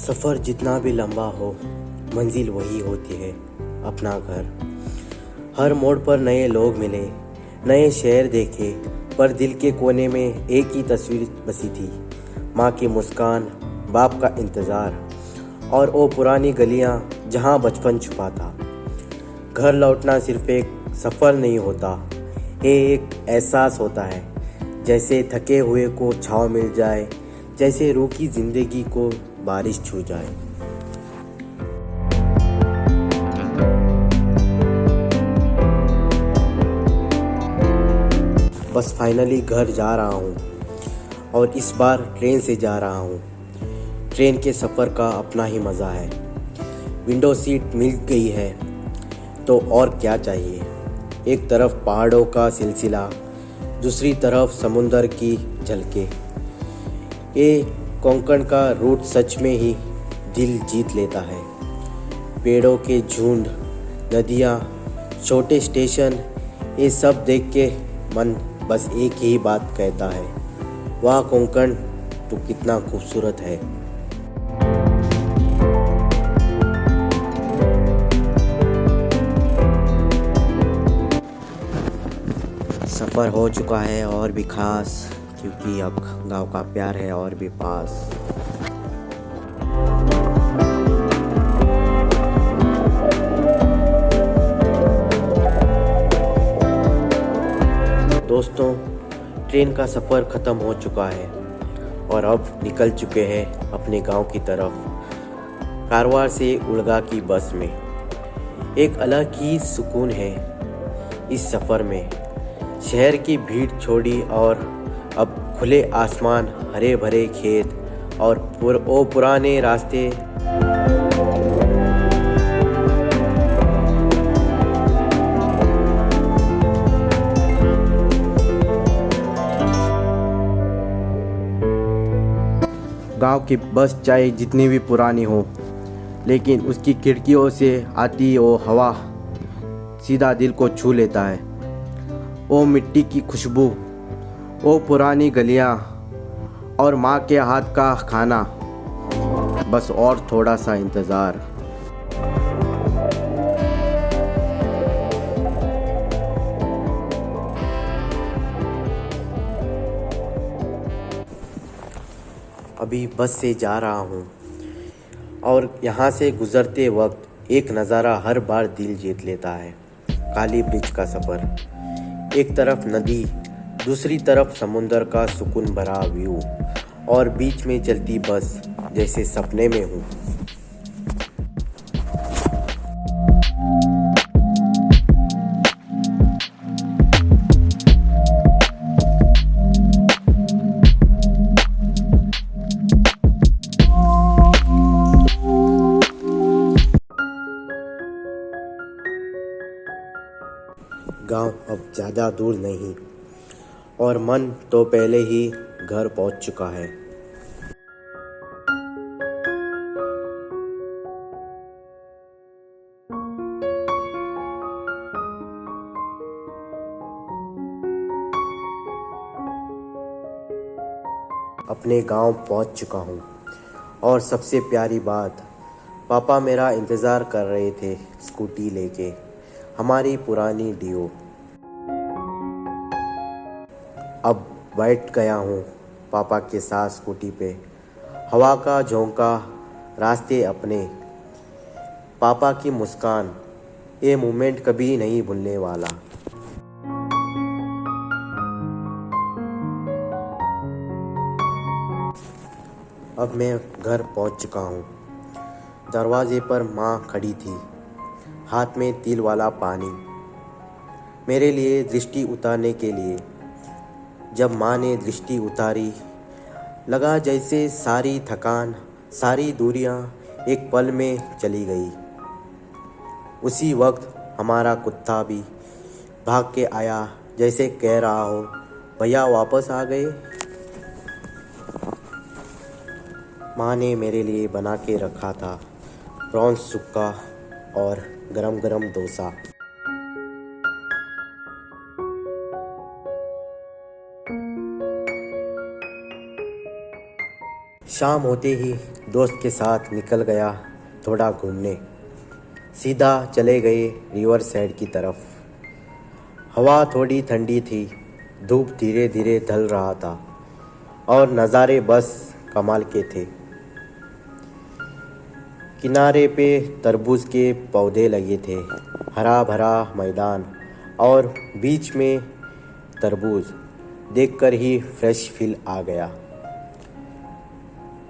सफ़र जितना भी लंबा हो, मंजिल वही होती है, अपना घर। हर मोड़ पर नए लोग मिले, नए शहर देखे, पर दिल के कोने में एक ही तस्वीर बसी थी। माँ की मुस्कान, बाप का इंतज़ार और वो पुरानी गलियाँ जहाँ बचपन छुपा था। घर लौटना सिर्फ एक सफ़र नहीं होता, ये एक एहसास होता है, जैसे थके हुए को छाँव मिल जाए, जैसे रूखी ज़िंदगी को बारिश छू जाए। बस फाइनली घर जा रहा हूँ और इस बार ट्रेन से जा रहा हूँ। ट्रेन के सफ़र का अपना ही मज़ा है। विंडो सीट मिल गई है तो और क्या चाहिए। एक तरफ पहाड़ों का सिलसिला, दूसरी तरफ समुंदर की झलकें। ये कोंकण का रूट सच में ही दिल जीत लेता है। पेड़ों के झुंड, नदियाँ, छोटे स्टेशन, ये सब देख के मन बस एक ही बात कहता है, वाह कोंकण तो कितना खूबसूरत है। सफ़र हो चुका है और भी खास, क्योंकि अब गांव का प्यार है और भी पास। दोस्तों, ट्रेन का सफ़र ख़त्म हो चुका है और अब निकल चुके हैं अपने गांव की तरफ। कारवार से उड़गा की बस में एक अलग ही सुकून है इस सफ़र में। शहर की भीड़ छोड़ी और अब खुले आसमान, हरे भरे खेत और वो पुराने रास्ते। गांव की बस चाहे जितनी भी पुरानी हो, लेकिन उसकी खिड़कियों से आती वो हवा सीधा दिल को छू लेता है। वो मिट्टी की खुशबू, वो पुरानी गलियां और माँ के हाथ का खाना, बस और थोड़ा सा इंतज़ार। अभी बस से जा रहा हूँ और यहाँ से गुज़रते वक्त एक नज़ारा हर बार दिल जीत लेता है। काली ब्रिज का सफ़र, एक तरफ नदी, दूसरी तरफ समुंदर का सुकून भरा व्यू और बीच में चलती बस, जैसे सपने में हूँ। गांव अब ज़्यादा दूर नहीं और मन तो पहले ही घर पहुंच चुका है। अपने गांव पहुंच चुका हूं और सबसे प्यारी बात, पापा मेरा इंतज़ार कर रहे थे स्कूटी लेके, हमारी पुरानी डियो। अब बैठ गया हूँ पापा के साथ स्कूटी पे, हवा का झोंका, रास्ते अपने, पापा की मुस्कान, ये मोमेंट कभी नहीं भूलने वाला। अब मैं घर पहुँच चुका हूँ। दरवाजे पर माँ खड़ी थी, हाथ में तिल वाला पानी, मेरे लिए दृष्टि उतारने के लिए। जब माँ ने दृष्टि उतारी, लगा जैसे सारी थकान, सारी दूरियां एक पल में चली गई। उसी वक्त हमारा कुत्ता भी भाग के आया, जैसे कह रहा हो, भैया वापस आ गए। माँ ने मेरे लिए बना के रखा था प्रॉन्स सुक्का और गरम गरम डोसा। शाम होते ही दोस्त के साथ निकल गया थोड़ा घूमने। सीधा चले गए रिवर साइड की तरफ। हवा थोड़ी ठंडी थी, धूप धीरे धीरे ढल रहा था और नज़ारे बस कमाल के थे। किनारे पे तरबूज के पौधे लगे थे, हरा भरा मैदान और बीच में तरबूज देखकर ही फ्रेश फील आ गया।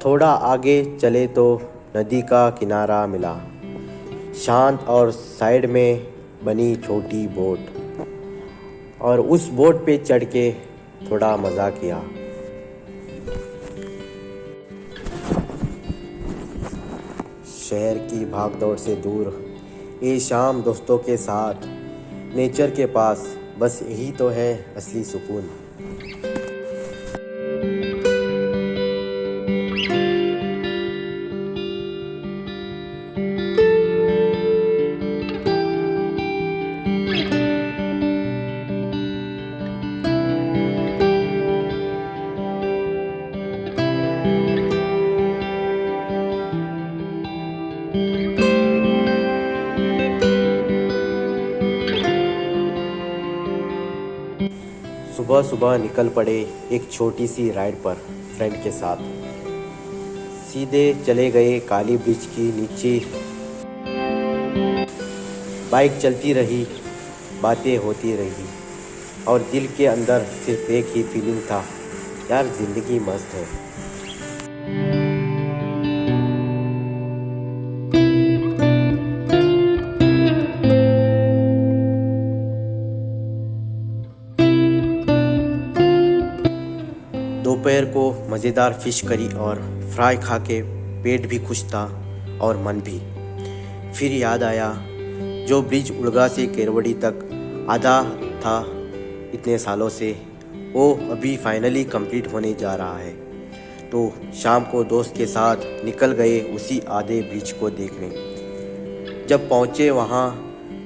थोड़ा आगे चले तो नदी का किनारा मिला, शांत और साइड में बनी छोटी बोट, और उस बोट पे चढ़ के थोड़ा मज़ा किया। शहर की भागदौड़ से दूर ये शाम दोस्तों के साथ नेचर के पास, बस यही तो है असली सुकून। सुबह सुबह निकल पड़े एक छोटी सी राइड पर फ्रेंड के साथ। सीधे चले गए काली ब्रिज की नीचे। बाइक चलती रही, बातें होती रही और दिल के अंदर सिर्फ एक ही फीलिंग था, यार जिंदगी मस्त है। दोपहर को मज़ेदार फिश करी और फ्राई खा के पेट भी खुश था और मन भी। फिर याद आया जो ब्रिज उड़गा से केरवड़ी तक आधा था इतने सालों से, वो अभी फाइनली कंप्लीट होने जा रहा है। तो शाम को दोस्त के साथ निकल गए उसी आधे ब्रिज को देखने। जब पहुँचे वहाँ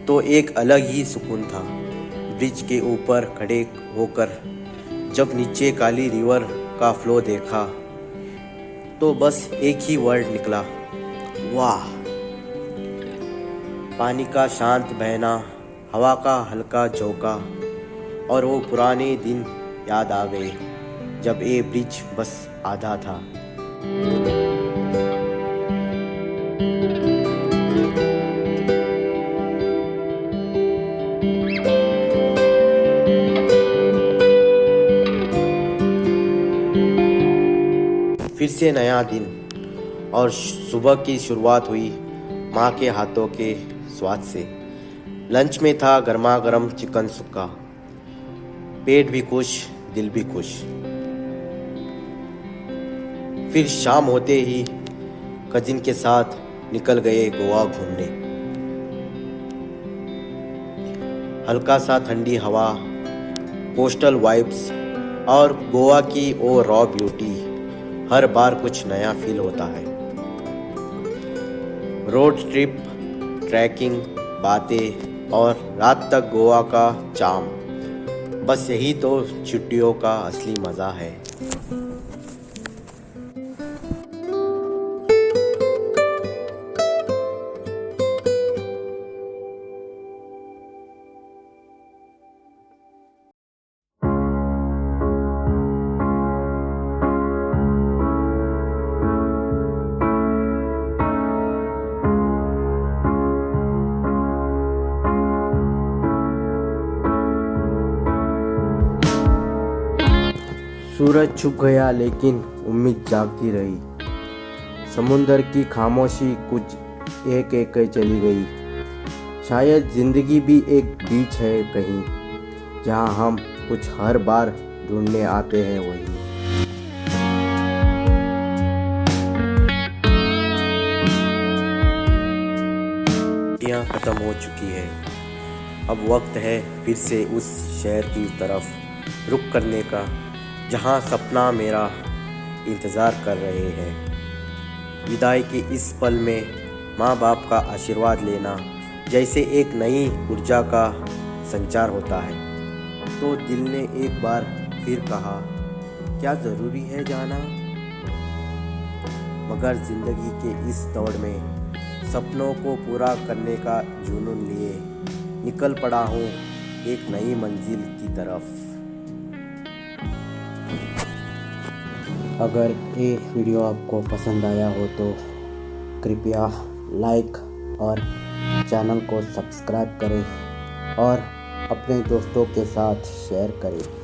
तो एक अलग ही सुकून था। ब्रिज के ऊपर खड़े होकर जब नीचे काली रिवर का फ्लो देखा तो बस एक ही वर्ड निकला, वाह। पानी का शांत बहना, हवा का हल्का झोंका और वो पुराने दिन याद आ गए जब ये ब्रिज बस आधा था। फिर से नया दिन और सुबह की शुरुआत हुई माँ के हाथों के स्वाद से। लंच में था गर्मा गर्म चिकन सुक्का। पेट भी खुश, दिल भी खुश। फिर शाम होते ही कजिन के साथ निकल गए गोवा घूमने। हल्का सा ठंडी हवा, कोस्टल वाइब्स और गोवा की वो रॉ ब्यूटी, हर बार कुछ नया फील होता है। रोड ट्रिप, ट्रैकिंग, बातें और रात तक गोवा का चाम, बस यही तो छुट्टियों का असली मज़ा है। सूरज छुप गया लेकिन उम्मीद जागती रही। समुंदर की खामोशी कुछ एक एक चली गई। शायद जिंदगी भी एक बीच है कहीं, जहां हम कुछ हर बार ढूंढने आते हैं वही। छुट्टियां खत्म हो चुकी है, अब वक्त है फिर से उस शहर की तरफ रुख करने का जहां सपना मेरा इंतज़ार कर रहे हैं। विदाई के इस पल में माँ बाप का आशीर्वाद लेना जैसे एक नई ऊर्जा का संचार होता है। तो दिल ने एक बार फिर कहा, क्या ज़रूरी है जाना। मगर ज़िंदगी के इस दौड़ में सपनों को पूरा करने का जुनून लिए निकल पड़ा हूँ एक नई मंजिल की तरफ। अगर ये वीडियो आपको पसंद आया हो तो कृपया लाइक और चैनल को सब्सक्राइब करें और अपने दोस्तों के साथ शेयर करें।